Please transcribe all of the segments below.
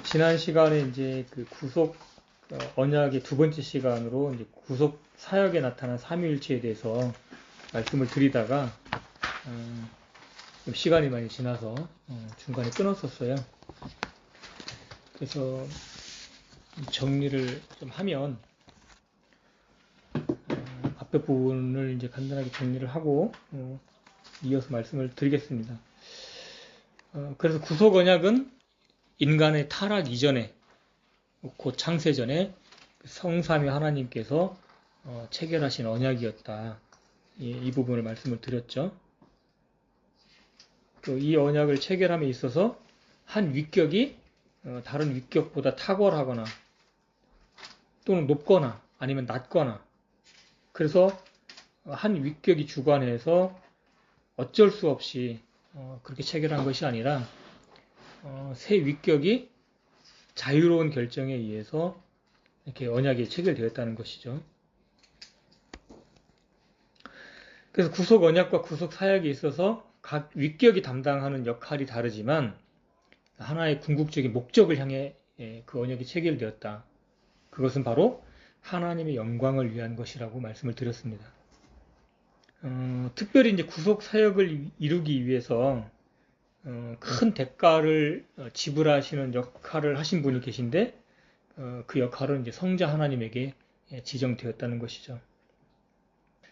지난 시간에 이제 그 구속 언약의 두 번째 시간으로 이제 구속 사역에 나타난 삼위일체에 대해서 말씀을 드리다가 좀 시간이 많이 지나서 중간에 끊었었어요. 그래서 정리를 좀 하면 앞에 부분을 이제 간단하게 정리를 하고 이어서 말씀을 드리겠습니다. 그래서 구속 언약은 인간의 타락 이전에, 곧 창세전에 성삼위 하나님께서 체결하신 언약이었다. 이 부분을 말씀을 드렸죠. 이 언약을 체결함에 있어서 한 위격이 다른 위격보다 탁월하거나 또는 높거나 아니면 낮거나, 그래서 한 위격이 주관해서 어쩔 수 없이 그렇게 체결한 것이 아니라 새 위격이 자유로운 결정에 의해서 이렇게 언약이 체결되었다는 것이죠. 그래서 구속 언약과 구속 사역에 있어서 각 위격이 담당하는 역할이 다르지만 하나의 궁극적인 목적을 향해 그 언약이 체결되었다. 그것은 바로 하나님의 영광을 위한 것이라고 말씀을 드렸습니다. 특별히 이제 구속 사역을 이루기 위해서 큰 대가를 지불하시는 역할을 하신 분이 계신데 그 역할은 이제 성자 하나님에게 지정되었다는 것이죠.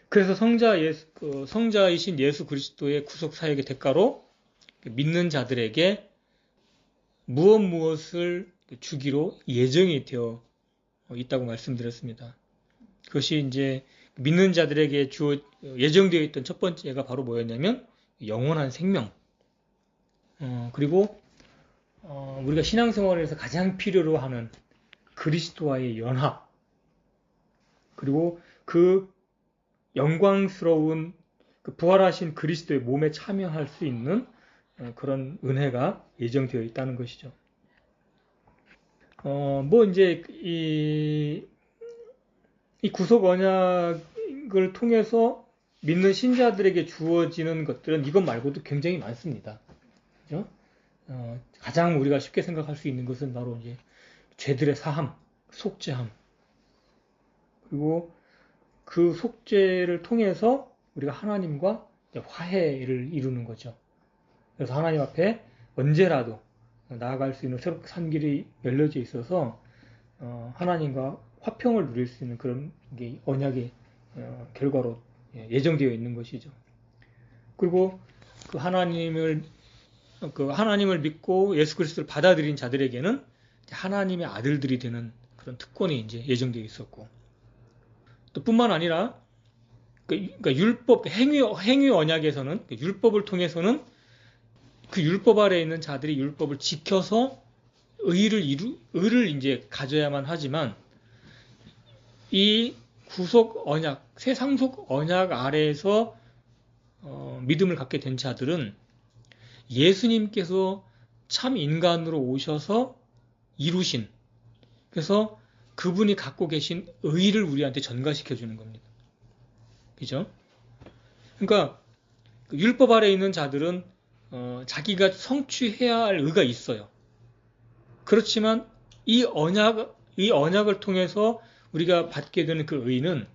그래서 성자이신 예수 그리스도의 구속 사역의 대가로 믿는 자들에게 무엇을 주기로 예정이 되어 있다고 말씀드렸습니다. 그것이 이제 믿는 자들에게 예정되어 있던 첫 번째가 바로 뭐였냐면 영원한 생명. 그리고 우리가 신앙생활에서 가장 필요로 하는 그리스도와의 연합, 그리고 그 영광스러운 그 부활하신 그리스도의 몸에 참여할 수 있는 그런 은혜가 예정되어 있다는 것이죠. 이제 이 구속 언약을 통해서 믿는 신자들에게 주어지는 것들은 이것 말고도 굉장히 많습니다. 그죠? 가장 우리가 쉽게 생각할 수 있는 것은 바로 이제 죄들의 사함, 속죄함, 그리고 그 속죄를 통해서 우리가 하나님과 화해를 이루는 거죠. 그래서 하나님 앞에 언제라도 나아갈 수 있는 새롭게 산 길이 열려져 있어서 하나님과 화평을 누릴 수 있는 그런 게 언약의 결과로 예정되어 있는 것이죠. 그리고 그 하나님을 믿고 예수 그리스도를 받아들인 자들에게는 하나님의 아들들이 되는 그런 특권이 이제 예정되어 있었고, 또 뿐만 아니라 그러니까 율법 행위 언약에서는 율법을 통해서는 그 율법 아래에 있는 자들이 율법을 지켜서 의를 이제 가져야만 하지만, 이 구속 언약, 새 상속 언약 아래에서 믿음을 갖게 된 자들은 예수님께서 참 인간으로 오셔서 이루신, 그래서 그분이 갖고 계신 의를 우리한테 전가시켜 주는 겁니다. 그죠? 그러니까 율법 아래에 있는 자들은 자기가 성취해야 할 의가 있어요. 그렇지만 이 언약을 통해서 우리가 받게 되는 그 의는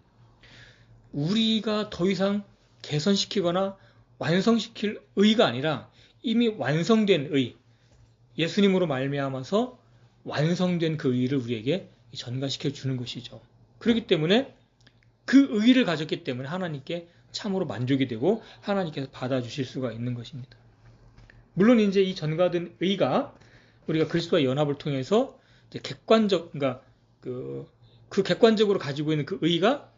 우리가 더 이상 개선시키거나 완성시킬 의가 아니라 이미 완성된 의, 예수님으로 말미암아서 완성된 그 의를 우리에게 전가시켜 주는 것이죠. 그렇기 때문에 그 의를 가졌기 때문에 하나님께 참으로 만족이 되고 하나님께서 받아주실 수가 있는 것입니다. 물론 이제 이 전가된 의가 우리가 그리스도와 연합을 통해서 이제 그러니까 그 객관적으로 가지고 있는 그 의가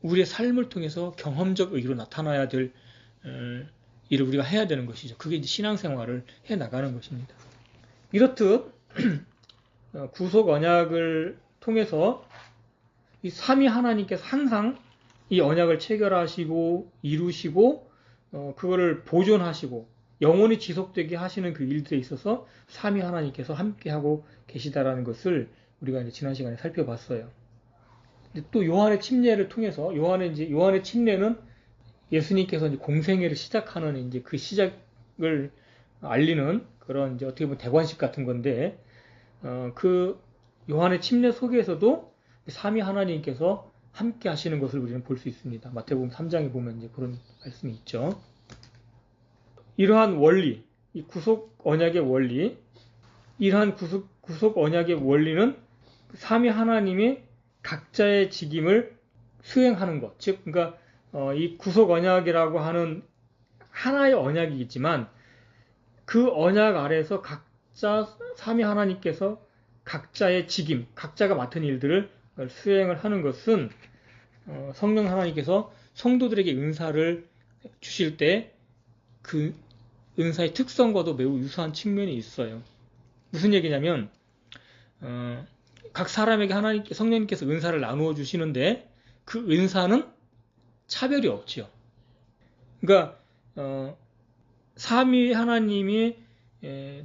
우리의 삶을 통해서 경험적 의로 나타나야 될 일을 우리가 해야 되는 것이죠. 그게 이제 신앙생활을 해 나가는 것입니다. 이렇듯 구속 언약을 통해서 이 삼위 하나님께서 항상 이 언약을 체결하시고 이루시고 그거를 보존하시고 영원히 지속되게 하시는 그 일들에 있어서 삼위 하나님께서 함께하고 계시다라는 것을 우리가 이제 지난 시간에 살펴봤어요. 또 요한의 침례를 통해서 요한의 침례는 예수님께서 이제 공생애를 시작하는 이제 그 시작을 알리는 그런 이제 어떻게 보면 대관식 같은 건데, 그 요한의 침례 속에서도 삼위 하나님께서 함께 하시는 것을 우리는 볼 수 있습니다. 마태복음 3장에 보면 이제 그런 말씀이 있죠. 이러한 원리, 이 구속 언약의 원리, 이러한 구속 언약의 원리는 삼위 하나님이 각자의 직임을 수행하는 것, 즉, 그러니까 이 구속 언약이라고 하는 하나의 언약이겠지만 그 언약 아래에서 각자 삼위 하나님께서 각자의 직임, 각자가 맡은 일들을 수행을 하는 것은 성령 하나님께서 성도들에게 은사를 주실 때 그 은사의 특성과도 매우 유사한 측면이 있어요. 무슨 얘기냐면 각 사람에게 성령님께서 은사를 나누어 주시는데 그 은사는 차별이 없지요. 그러니까 삼위 하나님이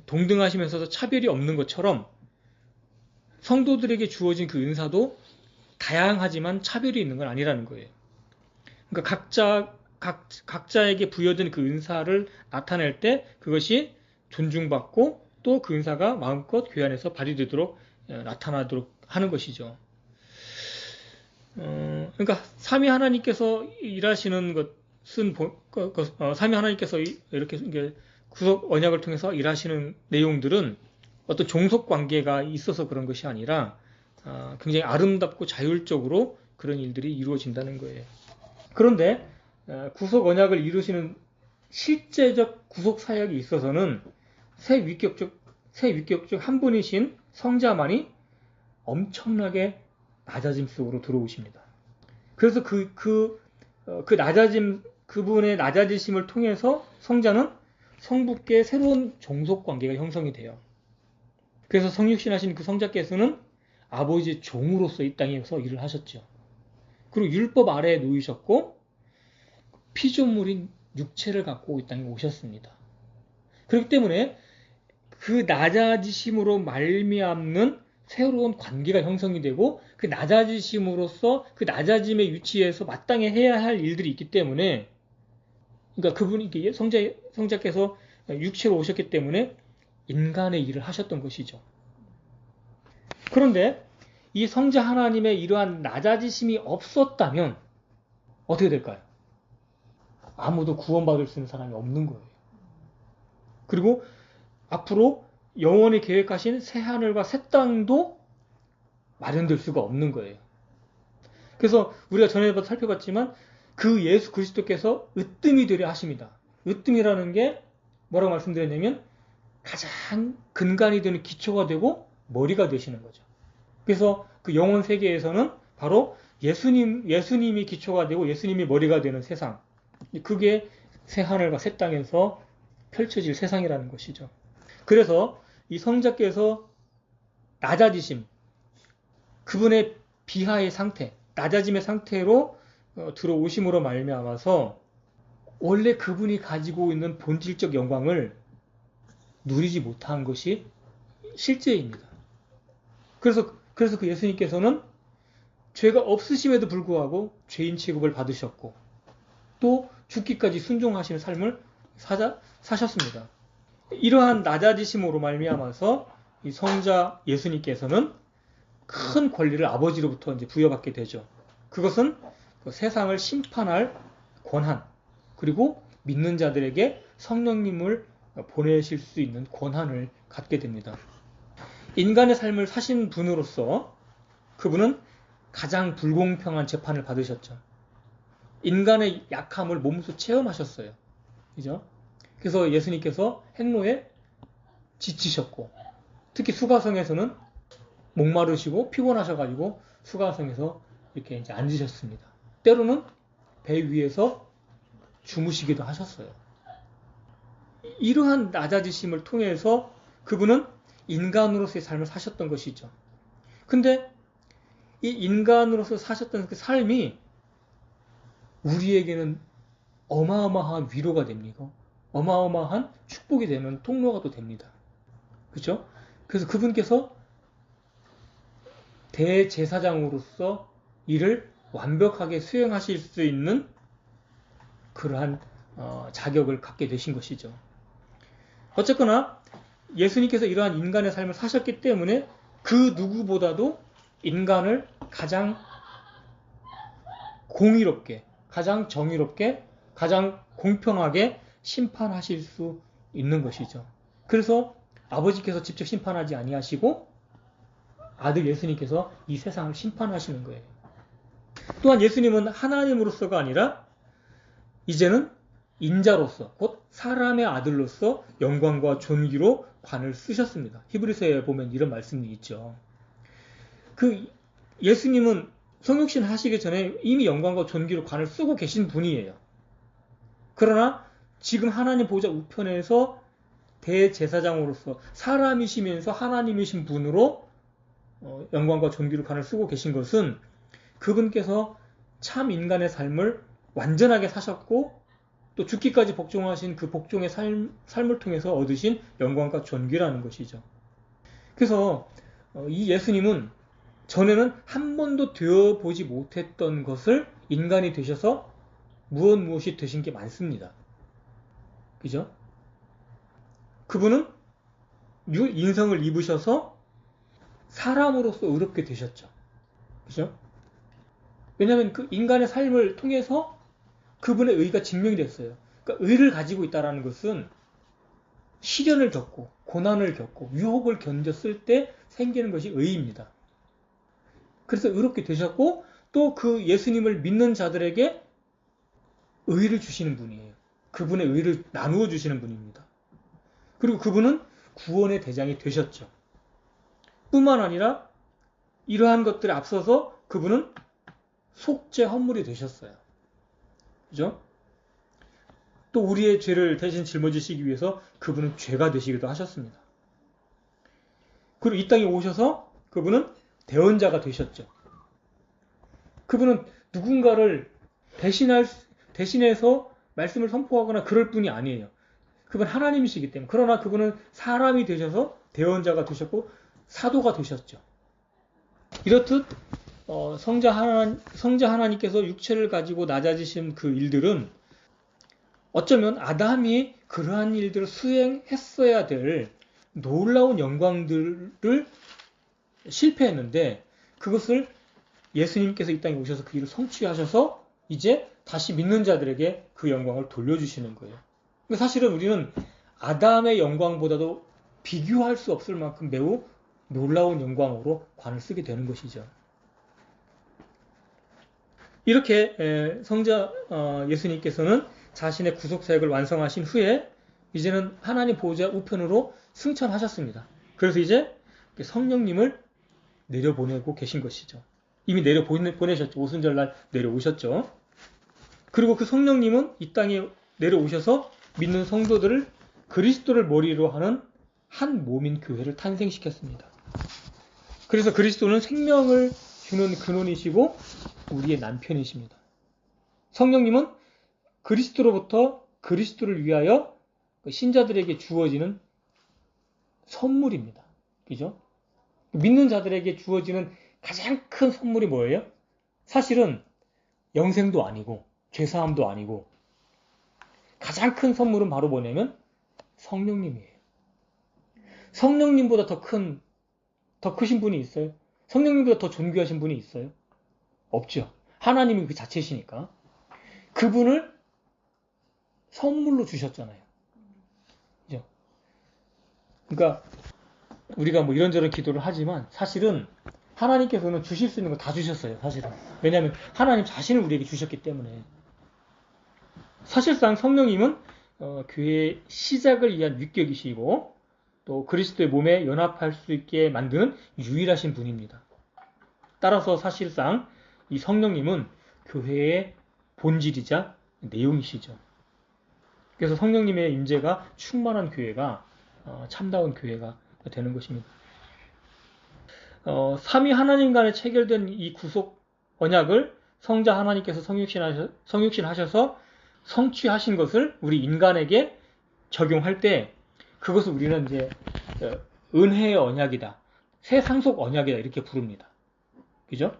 동등하시면서도 차별이 없는 것처럼 성도들에게 주어진 그 은사도 다양하지만 차별이 있는 건 아니라는 거예요. 그러니까 각자에게 부여된 그 은사를 나타낼 때 그것이 존중받고 또 그 은사가 마음껏 교회 안에서 발휘되도록 나타나도록 하는 것이죠. 그러니까 삼위 하나님께서 일하시는 것은 삼위 하나님께서 이렇게 구속 언약을 통해서 일하시는 내용들은 어떤 종속 관계가 있어서 그런 것이 아니라 굉장히 아름답고 자율적으로 그런 일들이 이루어진다는 거예요. 그런데 구속 언약을 이루시는 실제적 구속 사역이 있어서는 새 위격 중 한 분이신 성자만이 엄청나게 낮아짐 속으로 들어오십니다. 그래서 그분의 낮아지심을 통해서 성자는 성부께 새로운 종속 관계가 형성이 돼요. 그래서 성육신하신 그 성자께서는 아버지의 종으로서 이 땅에서 일을 하셨죠. 그리고 율법 아래에 놓이셨고 피조물인 육체를 갖고 이 땅에 오셨습니다. 그렇기 때문에 그 낮아지심으로 말미암는 새로운 관계가 형성이 되고 그 낮아지심으로써 그 낮아짐의 위치에서 마땅히 해야 할 일들이 있기 때문에 그러니까 그분이 성자께서 육체로 오셨기 때문에 인간의 일을 하셨던 것이죠. 그런데 이 성자 하나님의 이러한 낮아지심이 없었다면 어떻게 될까요? 아무도 구원받을 수 있는 사람이 없는 거예요. 그리고 앞으로 영원히 계획하신 새하늘과 새 땅도 마련될 수가 없는 거예요. 그래서 우리가 전에도 살펴봤지만 그 예수 그리스도께서 으뜸이 되려 하십니다. 으뜸이라는 게 뭐라고 말씀드렸냐면 가장 근간이 되는 기초가 되고 머리가 되시는 거죠. 그래서 그 영원 세계에서는 바로 예수님이 기초가 되고 예수님이 머리가 되는 세상, 그게 새하늘과 새 땅에서 펼쳐질 세상이라는 것이죠. 그래서 이 성자께서 낮아지심, 그분의 비하의 상태, 낮아짐의 상태로 들어오심으로 말미암아서 원래 그분이 가지고 있는 본질적 영광을 누리지 못한 것이 실제입니다. 그래서 그 예수님께서는 죄가 없으심에도 불구하고 죄인 취급을 받으셨고 또 죽기까지 순종하시는 삶을 사셨습니다. 이러한 낮아지심으로 말미암아서 이 성자 예수님께서는 큰 권리를 아버지로부터 이제 부여받게 되죠. 그것은 그 세상을 심판할 권한, 그리고 믿는 자들에게 성령님을 보내실 수 있는 권한을 갖게 됩니다. 인간의 삶을 사신 분으로서 그분은 가장 불공평한 재판을 받으셨죠. 인간의 약함을 몸소 체험하셨어요. 그죠? 그래서 예수님께서 행로에 지치셨고, 특히 수가성에서는 목마르시고 피곤하셔가지고 수가성에서 이렇게 이제 앉으셨습니다. 때로는 배 위에서 주무시기도 하셨어요. 이러한 낮아지심을 통해서 그분은 인간으로서의 삶을 사셨던 것이죠. 근데 이 인간으로서 사셨던 그 삶이 우리에게는 어마어마한 위로가 됩니다. 어마어마한 축복이 되는 통로가 또 됩니다. 그렇죠? 그래서 그분께서 대제사장으로서 이를 완벽하게 수행하실 수 있는 그러한 자격을 갖게 되신 것이죠. 어쨌거나 예수님께서 이러한 인간의 삶을 사셨기 때문에 그 누구보다도 인간을 가장 공의롭게, 가장 정의롭게, 가장 공평하게 심판하실 수 있는 것이죠. 그래서 아버지께서 직접 심판하지 아니하시고 아들 예수님께서 이 세상을 심판하시는 거예요. 또한 예수님은 하나님으로서가 아니라 이제는 인자로서, 곧 사람의 아들로서 영광과 존귀로 관을 쓰셨습니다. 히브리서에 보면 이런 말씀이 있죠. 그 예수님은 성육신 하시기 전에 이미 영광과 존귀로 관을 쓰고 계신 분이에요. 그러나 지금 하나님 보좌 우편에서 대제사장으로서 사람이시면서 하나님이신 분으로 영광과 존귀로 관을 쓰고 계신 것은 그분께서 참 인간의 삶을 완전하게 사셨고 또 죽기까지 복종하신 그 복종의 삶을 통해서 얻으신 영광과 존귀라는 것이죠. 그래서 이 예수님은 전에는 한 번도 되어보지 못했던 것을 인간이 되셔서 무엇이 되신 게 많습니다. 그죠? 그분은 인성을 입으셔서 사람으로서 의롭게 되셨죠. 그죠? 왜냐하면 그 인간의 삶을 통해서 그분의 의가 증명이 됐어요. 그러니까 의를 가지고 있다는 것은 시련을 겪고 고난을 겪고 유혹을 견뎠을 때 생기는 것이 의입니다. 그래서 의롭게 되셨고 또 그 예수님을 믿는 자들에게 의를 주시는 분이에요. 그분의 의를 나누어 주시는 분입니다. 그리고 그분은 구원의 대장이 되셨죠. 뿐만 아니라 이러한 것들에 앞서서 그분은 속죄 헌물이 되셨어요. 그죠? 또 우리의 죄를 대신 짊어지시기 위해서 그분은 죄가 되시기도 하셨습니다. 그리고 이 땅에 오셔서 그분은 대언자가 되셨죠. 그분은 누군가를 대신해서 말씀을 선포하거나 그럴 뿐이 아니에요. 그분 하나님이시기 때문에. 그러나 그분은 사람이 되셔서 대언자가 되셨고 사도가 되셨죠. 이렇듯 성자 하나님께서 육체를 가지고 낮아지신 그 일들은 어쩌면 아담이 그러한 일들을 수행했어야 될 놀라운 영광들을 실패했는데 그것을 예수님께서 이 땅에 오셔서 그 일을 성취하셔서 이제 다시 믿는 자들에게 그 영광을 돌려주시는 거예요. 사실은 우리는 아담의 영광보다도 비교할 수 없을 만큼 매우 놀라운 영광으로 관을 쓰게 되는 것이죠. 이렇게 성자 예수님께서는 자신의 구속사역을 완성하신 후에 이제는 하나님 보좌 우편으로 승천하셨습니다. 그래서 이제 성령님을 내려보내고 계신 것이죠. 이미 내려보내셨죠. 오순절날 내려오셨죠. 그리고 그 성령님은 이 땅에 내려오셔서 믿는 성도들을 그리스도를 머리로 하는 한 몸인 교회를 탄생시켰습니다. 그래서 그리스도는 생명을 주는 근원이시고 우리의 남편이십니다. 성령님은 그리스도로부터 그리스도를 위하여 신자들에게 주어지는 선물입니다. 그죠? 믿는 자들에게 주어지는 가장 큰 선물이 뭐예요? 사실은 영생도 아니고 죄사함도 아니고 가장 큰 선물은 바로 뭐냐면 성령님이에요. 성령님보다 더 크신 분이 있어요? 성령님보다 더 존귀하신 분이 있어요? 없죠. 하나님이 그 자체시니까. 그분을 선물로 주셨잖아요. 그죠? 그러니까 우리가 뭐 이런저런 기도를 하지만 사실은 하나님께서는 주실 수 있는 거 다 주셨어요. 사실은. 왜냐하면 하나님 자신을 우리에게 주셨기 때문에. 사실상 성령님은 교회의 시작을 위한 위격이시고 또 그리스도의 몸에 연합할 수 있게 만드는 유일하신 분입니다. 따라서 사실상 이 성령님은 교회의 본질이자 내용이시죠. 그래서 성령님의 임재가 충만한 교회가 참다운 교회가 되는 것입니다. 삼위 하나님 간에 체결된 이 구속 언약을 성자 하나님께서 성육신하셔서 성취하신 것을 우리 인간에게 적용할 때 그것을 우리는 이제 은혜의 언약이다, 새 상속 언약이다 이렇게 부릅니다. 그죠?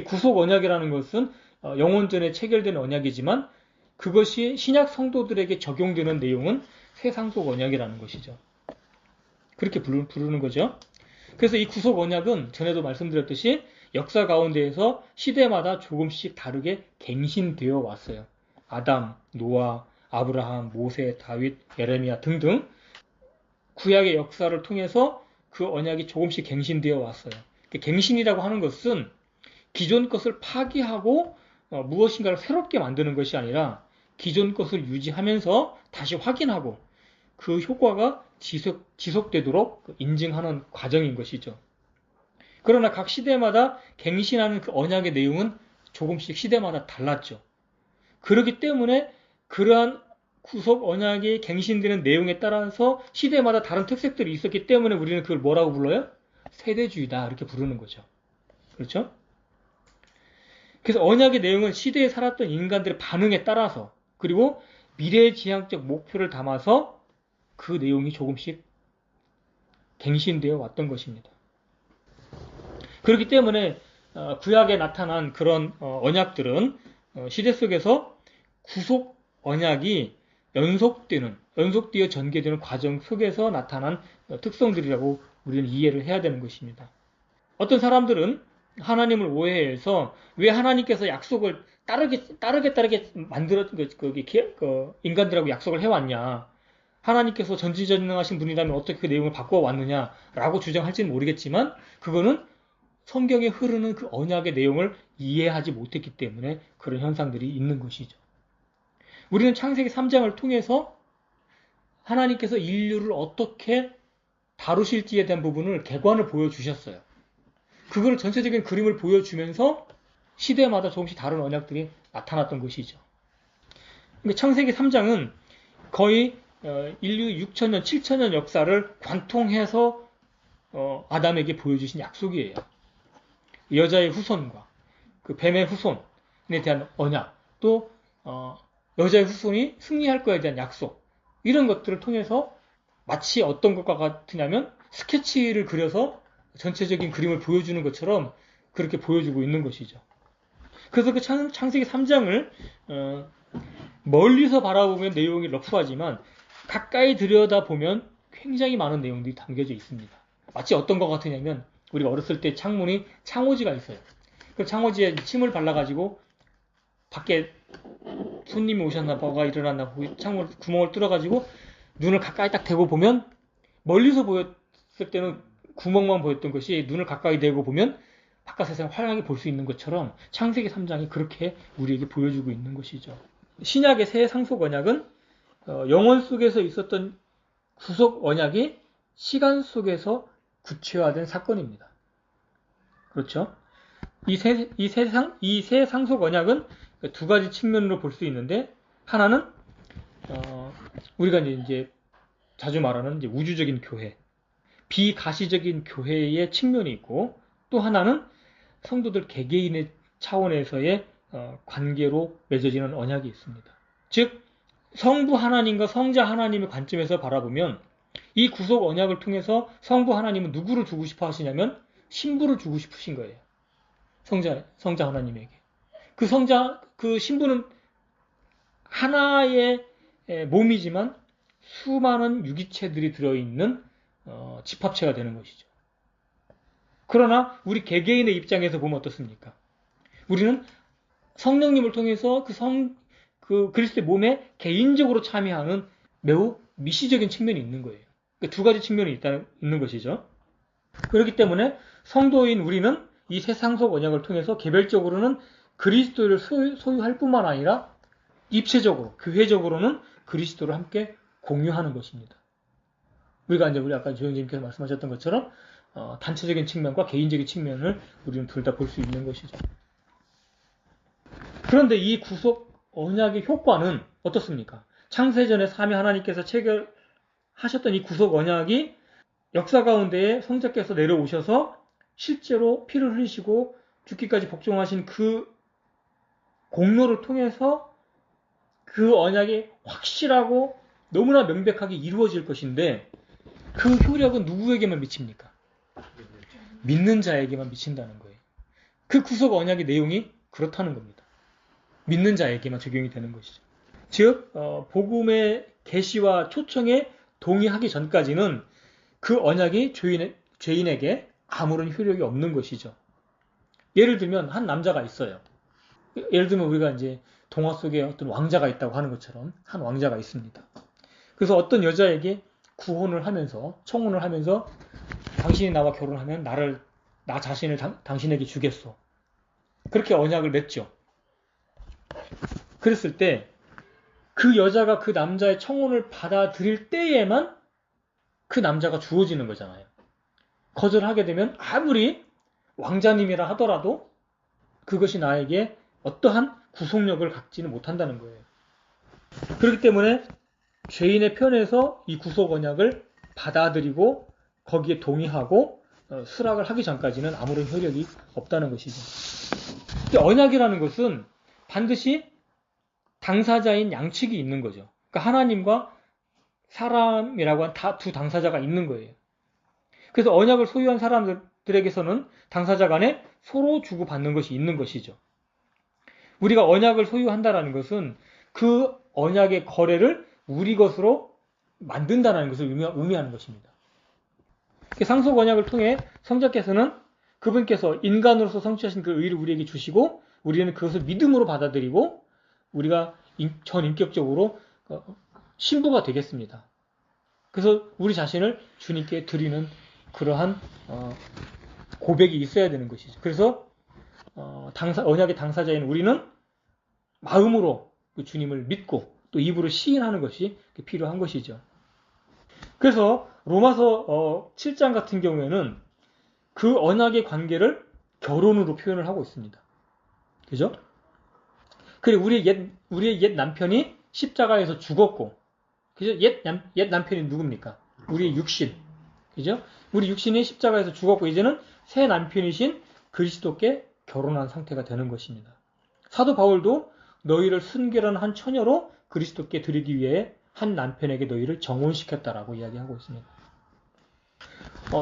구속 언약이라는 것은 영원전에 체결된 언약이지만 그것이 신약 성도들에게 적용되는 내용은 새 상속 언약이라는 것이죠. 그렇게 부르는 거죠. 그래서 이 구속 언약은 전에도 말씀드렸듯이 역사 가운데에서 시대마다 조금씩 다르게 갱신되어 왔어요. 아담, 노아, 아브라함, 모세, 다윗, 예레미야 등등 구약의 역사를 통해서 그 언약이 조금씩 갱신되어 왔어요. 갱신이라고 하는 것은 기존 것을 파기하고 무엇인가를 새롭게 만드는 것이 아니라 기존 것을 유지하면서 다시 확인하고 그 효과가 지속되도록 인증하는 과정인 것이죠. 그러나 각 시대마다 갱신하는 그 언약의 내용은 조금씩 시대마다 달랐죠. 그렇기 때문에 그러한 구속 언약이 갱신되는 내용에 따라서 시대마다 다른 특색들이 있었기 때문에 우리는 그걸 뭐라고 불러요? 세대주의다 이렇게 부르는 거죠. 그렇죠? 그래서 언약의 내용은 시대에 살았던 인간들의 반응에 따라서 그리고 미래지향적 목표를 담아서 그 내용이 조금씩 갱신되어 왔던 것입니다. 그렇기 때문에 구약에 나타난 그런 언약들은 시대 속에서 구속 언약이 연속되어 전개되는 과정 속에서 나타난 특성들이라고 우리는 이해를 해야 되는 것입니다. 어떤 사람들은 하나님을 오해해서 왜 하나님께서 약속을 따르게 만들어 인간들하고 약속을 해왔냐? 하나님께서 전지전능하신 분이라면 어떻게 그 내용을 바꿔 왔느냐라고 주장할지는 모르겠지만 그거는 성경에 흐르는 그 언약의 내용을 이해하지 못했기 때문에 그런 현상들이 있는 것이죠. 우리는 창세기 3장을 통해서 하나님께서 인류를 어떻게 다루실지에 대한 부분을 개관을 보여주셨어요. 그걸 전체적인 그림을 보여주면서 시대마다 조금씩 다른 언약들이 나타났던 것이죠. 창세기 3장은 거의 인류 6천년, 7천년 역사를 관통해서 아담에게 보여주신 약속이에요. 여자의 후손과 그 뱀의 후손에 대한 언약, 또 여자의 후손이 승리할 거에 대한 약속, 이런 것들을 통해서 마치 어떤 것과 같으냐면 스케치를 그려서 전체적인 그림을 보여주는 것처럼 그렇게 보여주고 있는 것이죠. 그래서 그 창세기 3장을 멀리서 바라보면 내용이 러프하지만 가까이 들여다보면 굉장히 많은 내용들이 담겨져 있습니다. 마치 어떤 것 같으냐면 우리가 어렸을 때 창문이 창호지가 있어요. 그 창호지에 침을 발라가지고 밖에 손님이 오셨나 뭐가 일어났나 창문 구멍을 뚫어가지고 눈을 가까이 딱 대고 보면 멀리서 보였을 때는 구멍만 보였던 것이 눈을 가까이 대고 보면 바깥 세상을 환하게 볼 수 있는 것처럼 창세기 3장이 그렇게 우리에게 보여주고 있는 것이죠. 신약의 새 상속 언약은 영원 속에서 있었던 구속 언약이 시간 속에서 구체화된 사건입니다. 그렇죠? 이 새 상속 언약은 두 가지 측면으로 볼 수 있는데 하나는 우리가 이제 자주 말하는 이제 우주적인 교회, 비가시적인 교회의 측면이 있고 또 하나는 성도들 개개인의 차원에서의 관계로 맺어지는 언약이 있습니다. 즉 성부 하나님과 성자 하나님의 관점에서 바라보면 이 구속 언약을 통해서 성부 하나님은 누구를 주고 싶어 하시냐면 신부를 주고 싶으신 거예요. 성자 하나님에게. 그 신부는 하나의 몸이지만 수많은 유기체들이 들어있는 집합체가 되는 것이죠. 그러나 우리 개개인의 입장에서 보면 어떻습니까? 우리는 성령님을 통해서 그 그리스도의 몸에 개인적으로 참여하는 매우 미시적인 측면이 있는 거예요. 두 가지 측면이 있는 것이죠. 그렇기 때문에 성도인 우리는 이 새 상속 언약을 통해서 개별적으로는 그리스도를 소유할 뿐만 아니라 입체적으로, 교회적으로는 그리스도를 함께 공유하는 것입니다. 우리 아까 조영진님께서 말씀하셨던 것처럼 단체적인 측면과 개인적인 측면을 우리는 둘 다 볼 수 있는 것이죠. 그런데 이 구속 언약의 효과는 어떻습니까? 창세전에 삼위 하나님께서 체결하셨던 이 구속 언약이 역사 가운데에 성자께서 내려오셔서 실제로 피를 흘리시고 죽기까지 복종하신 그 공로를 통해서 그 언약이 확실하고 너무나 명백하게 이루어질 것인데 그 효력은 누구에게만 미칩니까? 믿는 자에게만 미친다는 거예요. 그 구속 언약의 내용이 그렇다는 겁니다. 믿는 자에게만 적용이 되는 것이죠. 즉 복음의 계시와 초청에 동의하기 전까지는 그 언약이 죄인에게 아무런 효력이 없는 것이죠. 예를 들면 한 남자가 있어요. 예를 들면 우리가 이제 동화 속에 어떤 왕자가 있다고 하는 것처럼 한 왕자가 있습니다. 그래서 어떤 여자에게 구혼을 하면서 청혼을 하면서 당신이 나와 결혼하면 나 자신을 당신에게 주겠소. 그렇게 언약을 맺죠. 그랬을 때 그 여자가 그 남자의 청혼을 받아들일 때에만 그 남자가 주어지는 거잖아요. 거절하게 되면 아무리 왕자님이라 하더라도 그것이 나에게 어떠한 구속력을 갖지는 못한다는 거예요. 그렇기 때문에 죄인의 편에서 이 구속 언약을 받아들이고 거기에 동의하고 수락을 하기 전까지는 아무런 효력이 없다는 것이죠. 근데 언약이라는 것은 반드시 당사자인 양측이 있는 거죠. 그러니까 하나님과 사람이라고 한 두 당사자가 있는 거예요. 그래서 언약을 소유한 사람들에게서는 당사자 간에 서로 주고받는 것이 있는 것이죠. 우리가 언약을 소유한다는 것은 그 언약의 거래를 우리 것으로 만든다는 것을 의미하는 것입니다. 상속 언약을 통해 성자께서는 그분께서 인간으로서 성취하신 그 의를 우리에게 주시고 우리는 그것을 믿음으로 받아들이고 우리가 전인격적으로 신부가 되겠습니다. 그래서 우리 자신을 주님께 드리는 그러한 고백이 있어야 되는 것이죠. 그래서 언약의 당사자인 우리는 마음으로 그 주님을 믿고 또 입으로 시인하는 것이 필요한 것이죠. 그래서 로마서 7장 같은 경우에는 그 언약의 관계를 결혼으로 표현을 하고 있습니다. 그죠? 그리고 우리의 옛 남편이 십자가에서 죽었고, 그죠? 옛 남편이 누굽니까? 우리의 육신. 그죠? 우리 육신이 십자가에서 죽었고, 이제는 새 남편이신 그리스도께 결혼한 상태가 되는 것입니다. 사도 바울도 너희를 순결한 한 처녀로 그리스도께 드리기 위해 한 남편에게 너희를 정혼시켰다라고 이야기하고 있습니다.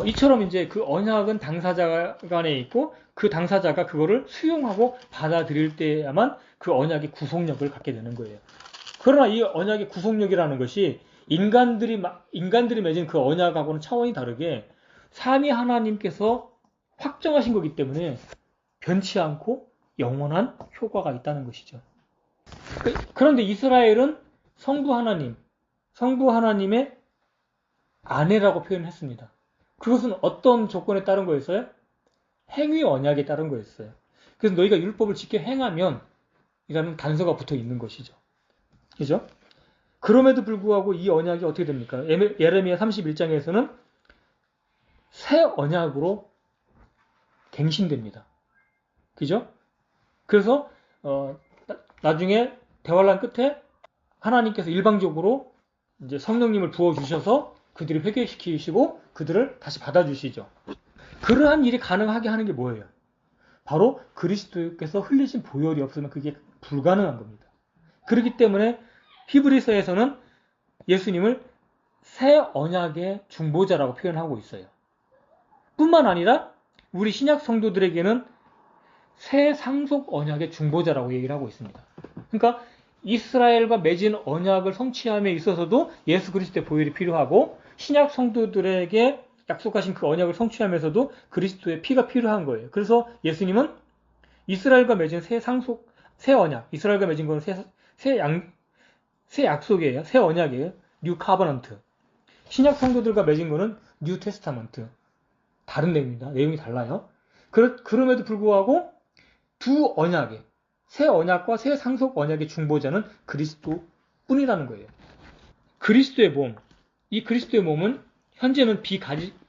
이처럼 이제 그 언약은 당사자 간에 있고 그 당사자가 그거를 수용하고 받아들일 때야만 그 언약이 구속력을 갖게 되는 거예요. 그러나 이 언약의 구속력이라는 것이 인간들이 맺은 그 언약하고는 차원이 다르게 삼위 하나님께서 확정하신 거기 때문에 변치 않고 영원한 효과가 있다는 것이죠. 그런데 이스라엘은 성부 하나님의 아내라고 표현했습니다. 그것은 어떤 조건에 따른 거였어요? 행위 언약에 따른 거였어요. 그래서 너희가 율법을 지켜 행하면 이라는 단서가 붙어 있는 것이죠. 그죠? 그럼에도 불구하고 이 언약이 어떻게 됩니까? 예레미야 31장에서는 새 언약으로 갱신됩니다. 그죠? 그래서 나중에 대환란 끝에 하나님께서 일방적으로 이제 성령님을 부어주셔서 그들을 회개시키시고 그들을 다시 받아주시죠. 그러한 일이 가능하게 하는 게 뭐예요? 바로 그리스도께서 흘리신 보혈이 없으면 그게 불가능한 겁니다. 그렇기 때문에 히브리서에서는 예수님을 새 언약의 중보자라고 표현하고 있어요. 뿐만 아니라 우리 신약 성도들에게는 새 상속 언약의 중보자라고 얘기를 하고 있습니다. 그러니까 이스라엘과 맺은 언약을 성취함에 있어서도 예수 그리스도의 보혈이 필요하고 신약 성도들에게 약속하신 그 언약을 성취하면서도 그리스도의 피가 필요한 거예요. 그래서 예수님은 이스라엘과 맺은 새 언약, 이스라엘과 맺은 건 새 약속이에요. 새 언약이에요. 뉴 카버넌트. 신약 성도들과 맺은 거는 뉴 테스타먼트. 다른 내용입니다. 내용이 달라요. 그럼에도 불구하고 두 언약의 새 언약과 새 상속 언약의 중보자는 그리스도뿐이라는 거예요. 그리스도의 몸, 이 그리스도의 몸은 현재는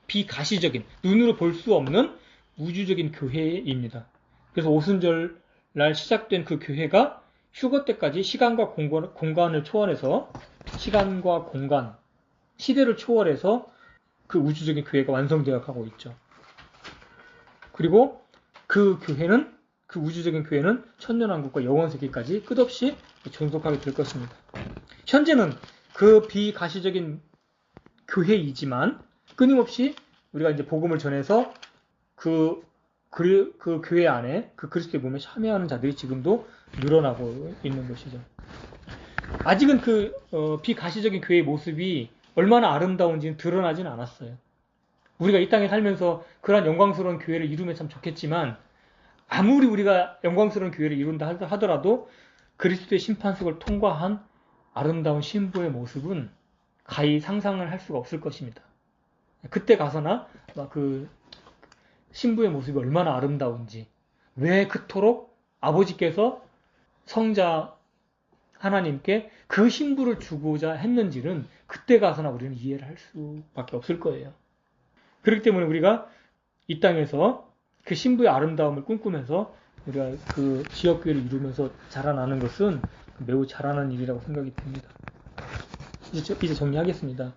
비가시적인 눈으로 볼 수 없는 우주적인 교회입니다. 그래서 오순절 날 시작된 그 교회가 휴거 때까지 시간과 공간을 초월해서 시간과 공간, 시대를 초월해서 그 우주적인 교회가 완성되어 가고 있죠. 그리고 그 우주적인 교회는 천년왕국과 영원세계까지 끝없이 존속하게 될 것입니다. 현재는 그 비가시적인 교회이지만 끊임없이 우리가 이제 복음을 전해서 그 교회 안에 그 그리스도의 몸에 참여하는 자들이 지금도 늘어나고 있는 것이죠. 아직은 비가시적인 교회의 모습이 얼마나 아름다운지는 드러나진 않았어요. 우리가 이 땅에 살면서 그러한 영광스러운 교회를 이루면 참 좋겠지만 아무리 우리가 영광스러운 교회를 이룬다 하더라도 그리스도의 심판석을 통과한 아름다운 신부의 모습은 가히 상상을 할 수가 없을 것입니다. 그때 가서나 그 신부의 모습이 얼마나 아름다운지, 왜 그토록 아버지께서 성자 하나님께 그 신부를 주고자 했는지는 그때 가서나 우리는 이해를 할 수밖에 없을 거예요. 그렇기 때문에 우리가 이 땅에서 그 신부의 아름다움을 꿈꾸면서 우리가 그 지역교회를 이루면서 자라나는 것은 매우 잘하는 일이라고 생각이 듭니다. 이제 정리하겠습니다.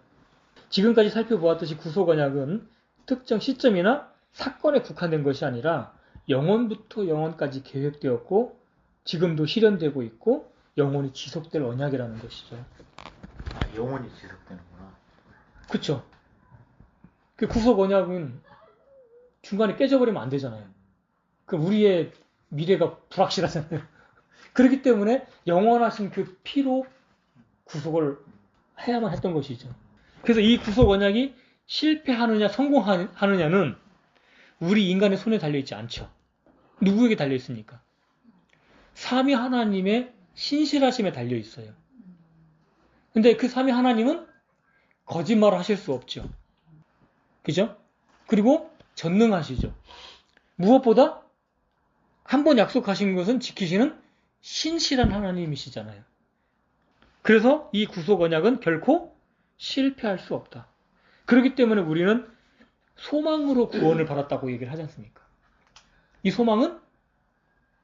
지금까지 살펴보았듯이 구속 언약은 특정 시점이나 사건에 국한된 것이 아니라 영원부터 영원까지 계획되었고 지금도 실현되고 있고 영원히 지속될 언약이라는 것이죠. 아, 영원히 지속되는구나. 그렇죠. 그 구속 언약은 중간에 깨져버리면 안 되잖아요. 그 우리의 미래가 불확실하잖아요. 그렇기 때문에 영원하신 그 피로 구속을 해야만 했던 것이죠. 그래서 이 구속 언약이 실패하느냐 성공하느냐는 우리 인간의 손에 달려있지 않죠. 누구에게 달려있습니까? 삼위 하나님의 신실하심에 달려있어요. 근데 그 삼위 하나님은 거짓말을 하실 수 없죠. 그죠? 그리고 전능하시죠. 무엇보다 한 번 약속하신 것은 지키시는 신실한 하나님이시잖아요. 그래서 이 구속 언약은 결코 실패할 수 없다. 그렇기 때문에 우리는 소망으로 구원을 받았다고 얘기를 하지 않습니까? 이 소망은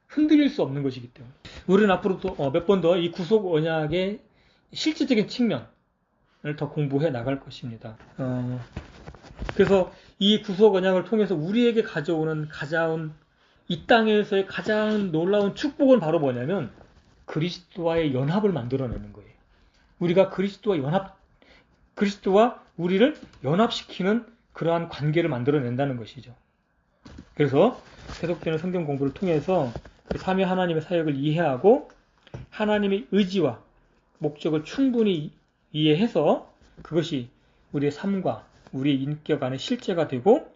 흔들릴 수 없는 것이기 때문에 우리는 앞으로 또 몇 번 더 이 구속 언약의 실질적인 측면을 더 공부해 나갈 것입니다. 그래서 이 구속 언약을 통해서 우리에게 가져오는 이 땅에서의 가장 놀라운 축복은 바로 뭐냐면 그리스도와의 연합을 만들어내는 거예요. 우리가 그리스도와 우리를 연합시키는 그러한 관계를 만들어낸다는 것이죠. 그래서 계속되는 성경 공부를 통해서 삼위 하나님의 사역을 이해하고 하나님의 의지와 목적을 충분히 이해해서 그것이 우리의 삶과 우리의 인격 안에 실제가 되고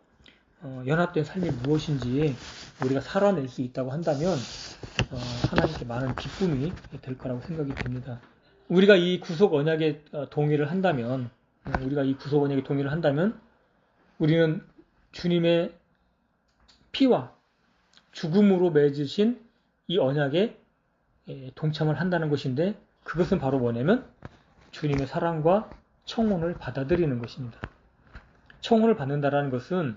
연합된 삶이 무엇인지 우리가 살아낼 수 있다고 한다면 하나님께 많은 기쁨이 될 거라고 생각이 됩니다. 우리가 이 구속 언약에 동의를 한다면 우리는 주님의 피와 죽음으로 맺으신 이 언약에 동참을 한다는 것인데 그것은 바로 뭐냐면 주님의 사랑과 청혼을 받아들이는 것입니다. 청혼을 받는다는 것은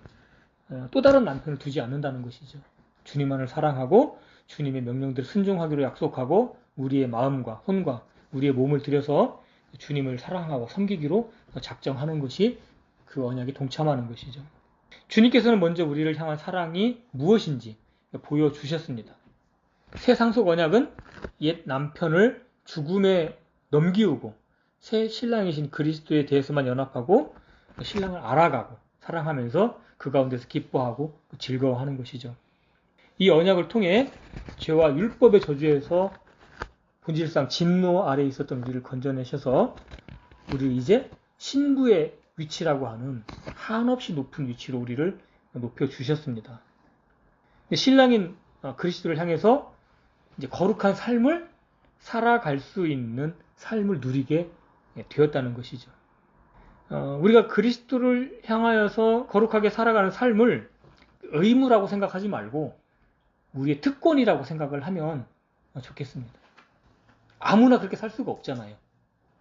또 다른 남편을 두지 않는다는 것이죠. 주님만을 사랑하고 주님의 명령들을 순종하기로 약속하고 우리의 마음과 혼과 우리의 몸을 들여서 주님을 사랑하고 섬기기로 작정하는 것이 그 언약에 동참하는 것이죠. 주님께서는 먼저 우리를 향한 사랑이 무엇인지 보여주셨습니다. 새 상속 언약은 옛 남편을 죽음에 넘기우고 새 신랑이신 그리스도에 대해서만 연합하고 신랑을 알아가고 사랑하면서 그 가운데서 기뻐하고 즐거워하는 것이죠. 이 언약을 통해 죄와 율법의 저주에서 본질상 진노 아래에 있었던 우리를 건져내셔서 우리를 이제 신부의 위치라고 하는 한없이 높은 위치로 우리를 높여주셨습니다. 신랑인 그리스도를 향해서 이제 거룩한 삶을 살아갈 수 있는 삶을 누리게 되었다는 것이죠. 우리가 그리스도를 향하여서 거룩하게 살아가는 삶을 의무라고 생각하지 말고 우리의 특권이라고 생각을 하면 좋겠습니다. 아무나 그렇게 살 수가 없잖아요.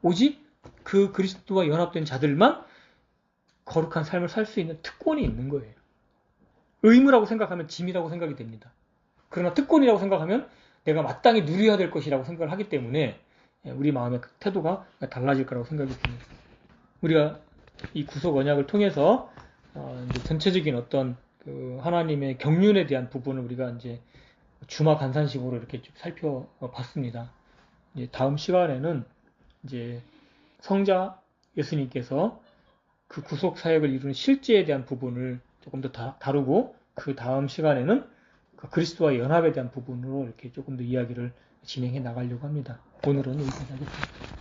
오직 그 그리스도와 연합된 자들만 거룩한 삶을 살 수 있는 특권이 있는 거예요. 의무라고 생각하면 짐이라고 생각이 됩니다. 그러나 특권이라고 생각하면 내가 마땅히 누려야 될 것이라고 생각을 하기 때문에 우리 마음의 태도가 달라질 거라고 생각이 듭니다. 우리가 이 구속 언약을 통해서 이제 전체적인 어떤 그 하나님의 경륜에 대한 부분을 우리가 이제 주마 간산식으로 이렇게 쭉 살펴봤습니다. 이제 다음 시간에는 이제 성자 예수님께서 그 구속 사역을 이루는 실제에 대한 부분을 조금 더 다루고 그 다음 시간에는 그 그리스도와 연합에 대한 부분으로 이렇게 조금 더 이야기를 진행해 나가려고 합니다. 오늘은 여기까지 하겠습니다.